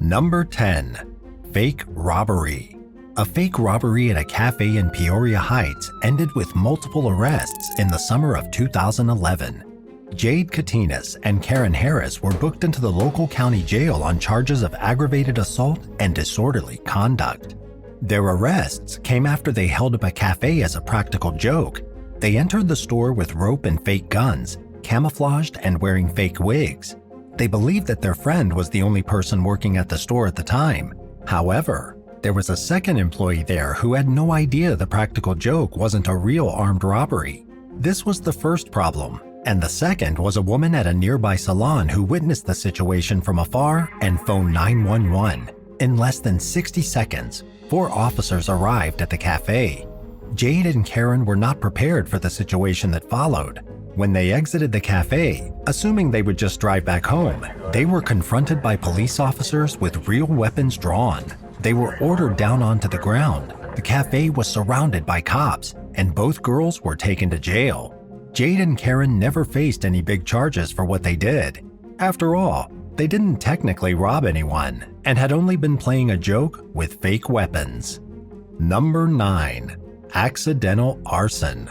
Number 10. Fake robbery. A fake robbery at a cafe in Peoria Heights ended with multiple arrests in the summer of 2011. Jade Katinas and Karen Harris were booked into the local county jail on charges of aggravated assault and disorderly conduct. Their arrests came after they held up a cafe as a practical joke. They entered the store with rope and fake guns, camouflaged and wearing fake wigs. They believed that their friend was the only person working at the store at the time. However, there was a second employee there who had no idea the practical joke wasn't a real armed robbery. This was the first problem, and the second was a woman at a nearby salon who witnessed the situation from afar and phoned 911. In less than 60 seconds, 4 officers arrived at the cafe. Jade and Karen were not prepared for the situation that followed. When they exited the cafe, assuming they would just drive back home, they were confronted by police officers with real weapons drawn. They were ordered down onto the ground. The cafe was surrounded by cops, and both girls were taken to jail. Jade and Karen never faced any big charges for what they did. After all, they didn't technically rob anyone and had only been playing a joke with fake weapons. Number 9. Accidental arson.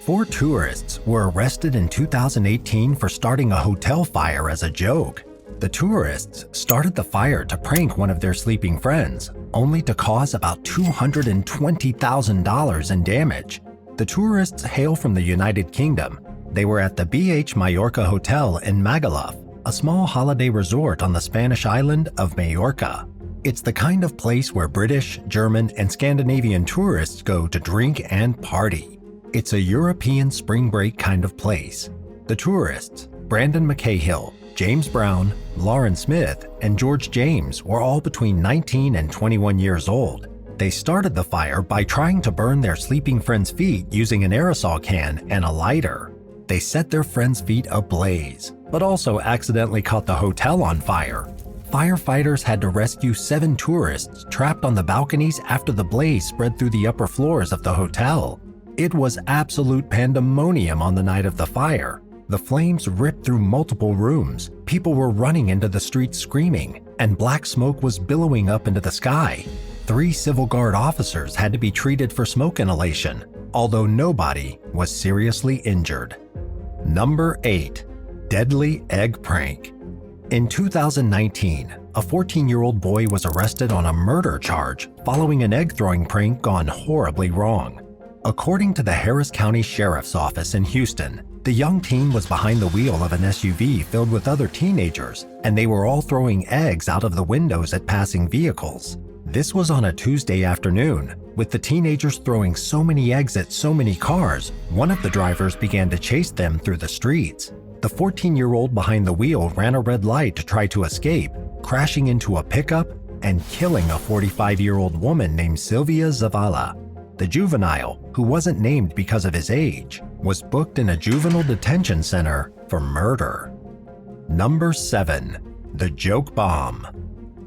4 tourists were arrested in 2018 for starting a hotel fire as a joke. The tourists started the fire to prank one of their sleeping friends, only to cause about $220,000 in damage. The tourists hail from the United Kingdom. They were at the BH Mallorca Hotel in Magaluf, a small holiday resort on the Spanish island of Majorca. It's the kind of place where British, German, and Scandinavian tourists go to drink and party. It's a European spring break kind of place. The tourists, Brandon McCahill, James Brown, Lauren Smith, and George James, were all between 19 and 21 years old. They started the fire by trying to burn their sleeping friend's feet using an aerosol can and a lighter. They set their friend's feet ablaze, but also accidentally caught the hotel on fire. Firefighters had to rescue 7 tourists trapped on the balconies after the blaze spread through the upper floors of the hotel. It was absolute pandemonium on the night of the fire. The flames ripped through multiple rooms, people were running into the streets screaming, and black smoke was billowing up into the sky. 3 Civil Guard officers had to be treated for smoke inhalation, although nobody was seriously injured. Number 8. Deadly egg prank. In 2019, a 14-year-old boy was arrested on a murder charge following an egg-throwing prank gone horribly wrong. According to the Harris County Sheriff's Office in Houston, the young teen was behind the wheel of an SUV filled with other teenagers, and they were all throwing eggs out of the windows at passing vehicles. This was on a Tuesday afternoon. With the teenagers throwing so many eggs at so many cars, one of the drivers began to chase them through the streets. The 14-year-old behind the wheel ran a red light to try to escape, crashing into a pickup and killing a 45-year-old woman named Sylvia Zavala. The juvenile, who wasn't named because of his age, was booked in a juvenile detention center for murder. Number 7. The Joke Bomb.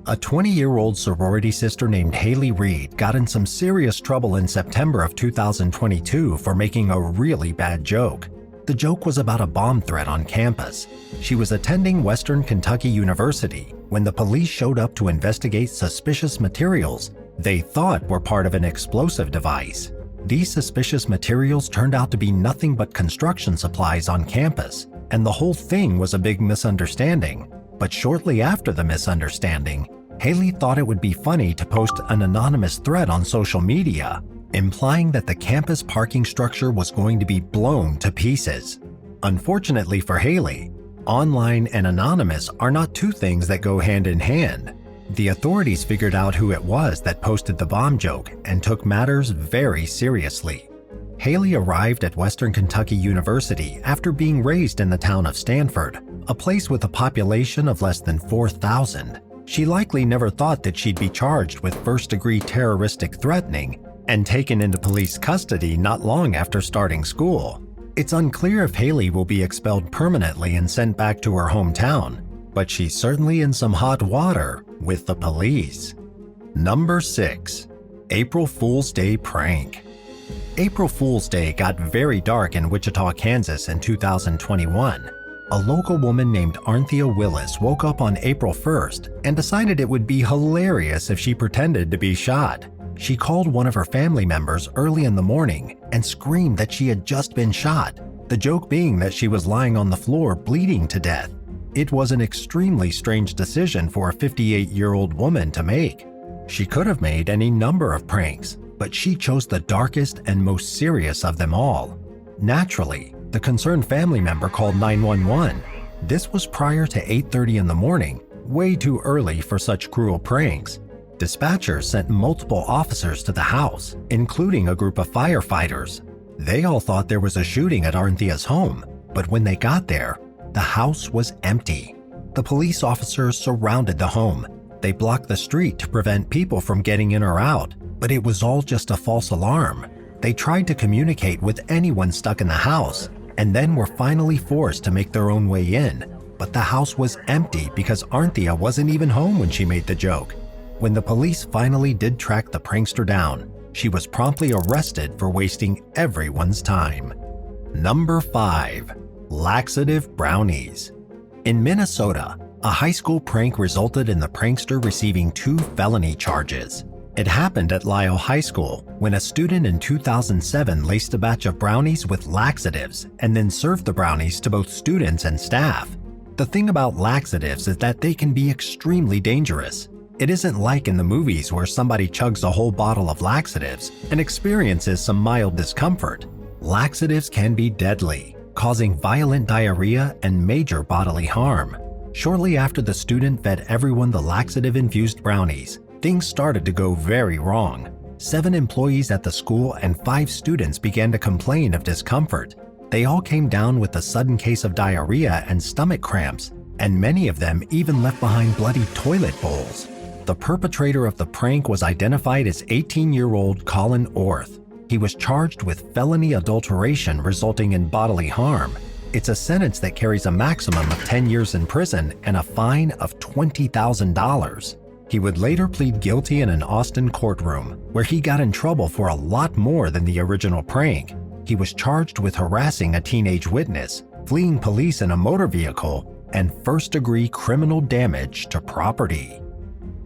A 20-year-old sorority sister named Haley Reed got in some serious trouble in September of 2022 for making a really bad joke. The joke was about a bomb threat on campus. She was attending Western Kentucky University when the police showed up to investigate suspicious materials they thought were part of an explosive device. These suspicious materials turned out to be nothing but construction supplies on campus, and the whole thing was a big misunderstanding. But shortly after the misunderstanding, Haley thought it would be funny to post an anonymous thread on social media, implying that the campus parking structure was going to be blown to pieces. Unfortunately for Haley, online and anonymous are not two things that go hand in hand. The authorities figured out who it was that posted the bomb joke and took matters very seriously. Haley arrived at Western Kentucky University after being raised in the town of Stanford, a place with a population of less than 4,000. She likely never thought that she'd be charged with first-degree terroristic threatening and taken into police custody not long after starting school. It's unclear if Haley will be expelled permanently and sent back to her hometown, but she's certainly in some hot water with the police. Number 6. April Fool's Day Prank. April Fool's Day got very dark in Wichita, Kansas in 2021. A local woman named Arnthea Willis woke up on April 1st and decided it would be hilarious if she pretended to be shot. She called one of her family members early in the morning and screamed that she had just been shot, the joke being that she was lying on the floor bleeding to death. It was an extremely strange decision for a 58-year-old woman to make. She could have made any number of pranks, but she chose the darkest and most serious of them all. Naturally, the concerned family member called 911. This was prior to 8:30 in the morning, way too early for such cruel pranks. Dispatchers sent multiple officers to the house, including a group of firefighters. They all thought there was a shooting at Arnthea's home, but when they got there, the house was empty. The police officers surrounded the home. They blocked the street to prevent people from getting in or out, but it was all just a false alarm. They tried to communicate with anyone stuck in the house, and then were finally forced to make their own way in. But the house was empty because Arnthea wasn't even home when she made the joke. When the police finally did track the prankster down, she was promptly arrested for wasting everyone's time. Number 5. Laxative brownies. In Minnesota, a high school prank resulted in the prankster receiving 2 felony charges. It happened at Lyle High School when a student in 2007 laced a batch of brownies with laxatives and then served the brownies to both students and staff. The thing about laxatives is that they can be extremely dangerous. It isn't like in the movies where somebody chugs a whole bottle of laxatives and experiences some mild discomfort. Laxatives can be deadly, causing violent diarrhea and major bodily harm. Shortly after the student fed everyone the laxative-infused brownies, things started to go very wrong. 7 employees at the school and 5 students began to complain of discomfort. They all came down with a sudden case of diarrhea and stomach cramps, and many of them even left behind bloody toilet bowls. The perpetrator of the prank was identified as 18-year-old Colin Orth. He was charged with felony adulteration resulting in bodily harm. It's a sentence that carries a maximum of 10 years in prison and a fine of $20,000. He would later plead guilty in an Austin courtroom, where he got in trouble for a lot more than the original prank. He was charged with harassing a teenage witness, fleeing police in a motor vehicle, and first-degree criminal damage to property.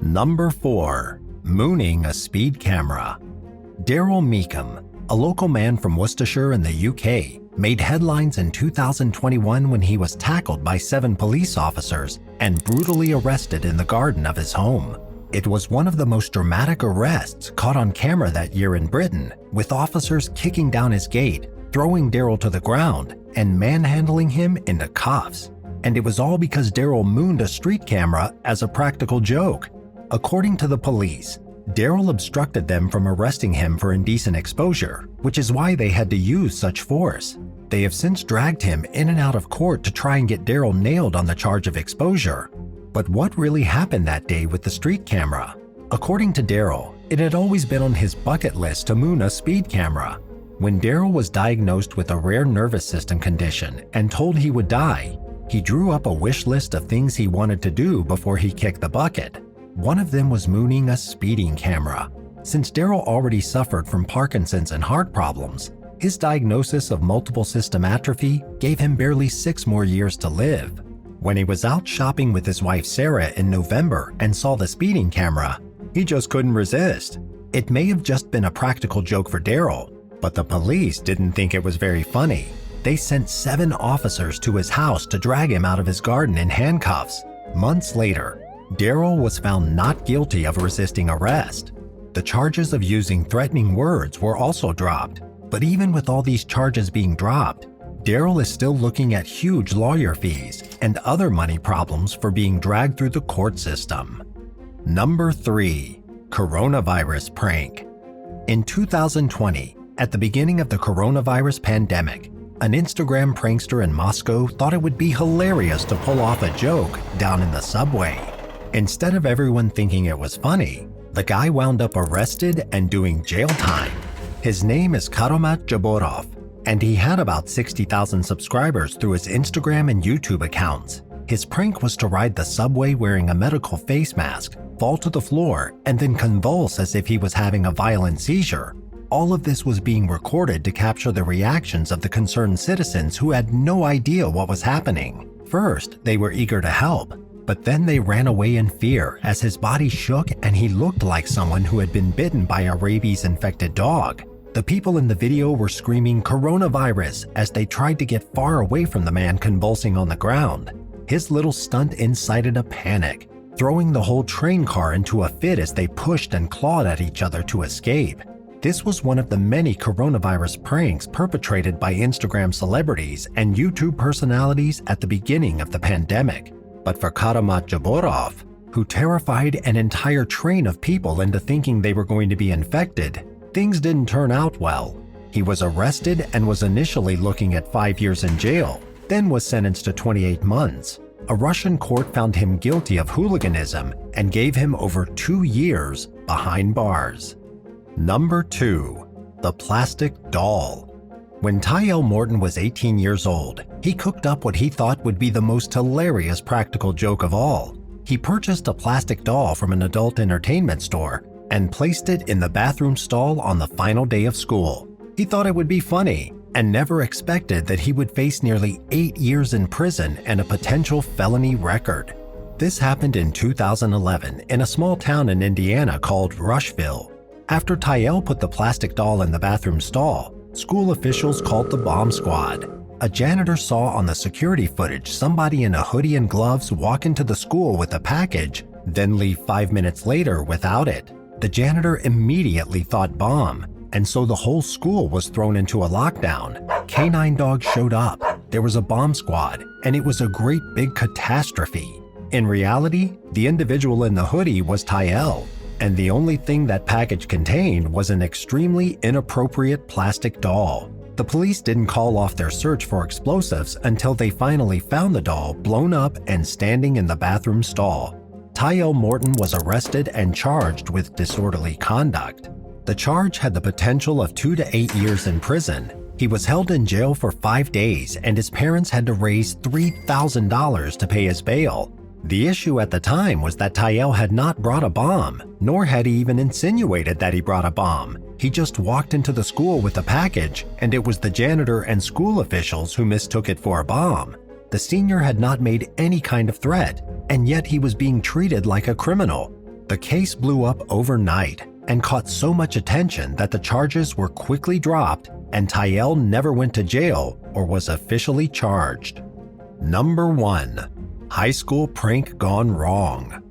Number 4. Mooning a speed camera. Daryl Meekham, a local man from Worcestershire in the UK, made headlines in 2021 when he was tackled by 7 police officers and brutally arrested in the garden of his home. It was one of the most dramatic arrests caught on camera that year in Britain, with officers kicking down his gate, throwing Daryl to the ground, and manhandling him into cuffs. And it was all because Daryl mooned a street camera as a practical joke. According to the police, Daryl obstructed them from arresting him for indecent exposure, which is why they had to use such force. They have since dragged him in and out of court to try and get Daryl nailed on the charge of exposure. But what really happened that day with the street camera? According to Daryl, it had always been on his bucket list to moon a speed camera. When Daryl was diagnosed with a rare nervous system condition and told he would die, he drew up a wish list of things he wanted to do before he kicked the bucket. One of them was mooning a speeding camera. Since Daryl already suffered from Parkinson's and heart problems, his diagnosis of multiple system atrophy gave him barely 6 more years to live. When he was out shopping with his wife Sarah in November and saw the speeding camera, he just couldn't resist. It may have just been a practical joke for Daryl, but the police didn't think it was very funny. They sent 7 officers to his house to drag him out of his garden in handcuffs. Months later, Daryl was found not guilty of resisting arrest. The charges of using threatening words were also dropped, but even with all these charges being dropped, Daryl is still looking at huge lawyer fees and other money problems for being dragged through the court system. Number 3. Coronavirus prank. In 2020, at the beginning of the coronavirus pandemic, an Instagram prankster in Moscow thought it would be hilarious to pull off a joke down in the subway. Instead of everyone thinking it was funny, the guy wound up arrested and doing jail time. His name is Karomat Jaborov, and he had about 60,000 subscribers through his Instagram and YouTube accounts. His prank was to ride the subway wearing a medical face mask, fall to the floor, and then convulse as if he was having a violent seizure. All of this was being recorded to capture the reactions of the concerned citizens who had no idea what was happening. First, they were eager to help, but then they ran away in fear as his body shook and he looked like someone who had been bitten by a rabies-infected dog. The people in the video were screaming "coronavirus" as they tried to get far away from the man convulsing on the ground. His little stunt incited a panic, throwing the whole train car into a fit as they pushed and clawed at each other to escape. This was one of the many coronavirus pranks perpetrated by Instagram celebrities and YouTube personalities at the beginning of the pandemic. But for Karamat Jaborov, who terrified an entire train of people into thinking they were going to be infected, things didn't turn out well. He was arrested and was initially looking at 5 years in jail, then was sentenced to 28 months. A Russian court found him guilty of hooliganism and gave him over 2 years behind bars. Number 2. The Plastic Doll. When Tyel Morton was 18 years old, he cooked up what he thought would be the most hilarious practical joke of all. He purchased a plastic doll from an adult entertainment store and placed it in the bathroom stall on the final day of school. He thought it would be funny and never expected that he would face nearly 8 years in prison and a potential felony record. This happened in 2011 in a small town in Indiana called Rushville. After Tyel put the plastic doll in the bathroom stall, school officials called the bomb squad. A janitor saw on the security footage somebody in a hoodie and gloves walk into the school with a package, then leave 5 minutes later without it. The janitor immediately thought bomb, and so the whole school was thrown into a lockdown. Canine dogs showed up, there was a bomb squad, and it was a great big catastrophe. In reality, the individual in the hoodie was Tyel, and the only thing that package contained was an extremely inappropriate plastic doll. The police didn't call off their search for explosives until they finally found the doll blown up and standing in the bathroom stall. Tyel Morton was arrested and charged with disorderly conduct. The charge had the potential of 2 to 8 years in prison. He was held in jail for 5 days and his parents had to raise $3,000 to pay his bail. The issue at the time was that Tyel had not brought a bomb, nor had he even insinuated that he brought a bomb. He just walked into the school with a package, and it was the janitor and school officials who mistook it for a bomb. The senior had not made any kind of threat, and yet he was being treated like a criminal. The case blew up overnight and caught so much attention that the charges were quickly dropped, and Tyel never went to jail or was officially charged. Number 1. High school prank gone wrong.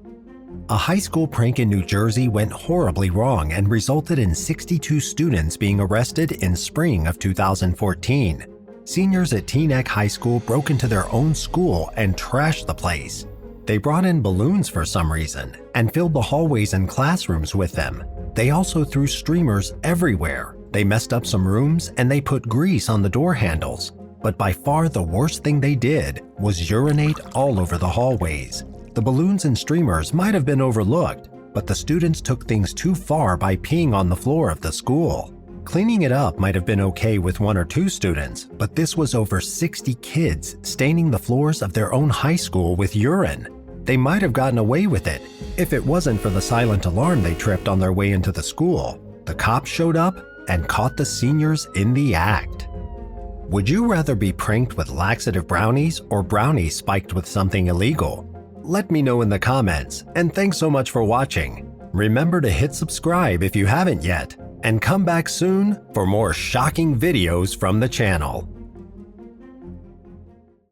A high school prank in New Jersey went horribly wrong and resulted in 62 students being arrested in spring of 2014. Seniors at Teaneck High School broke into their own school and trashed the place. They brought in balloons for some reason and filled the hallways and classrooms with them. They also threw streamers everywhere. They messed up some rooms and they put grease on the door handles. But by far the worst thing they did was urinate all over the hallways. The balloons and streamers might have been overlooked, but the students took things too far by peeing on the floor of the school. Cleaning it up might have been okay with 1 or 2 students, but this was over 60 kids staining the floors of their own high school with urine. They might have gotten away with it if it wasn't for the silent alarm they tripped on their way into the school. The cops showed up and caught the seniors in the act. Would you rather be pranked with laxative brownies or brownies spiked with something illegal? Let me know in the comments, and thanks so much for watching. Remember to hit subscribe if you haven't yet, and come back soon for more shocking videos from the channel.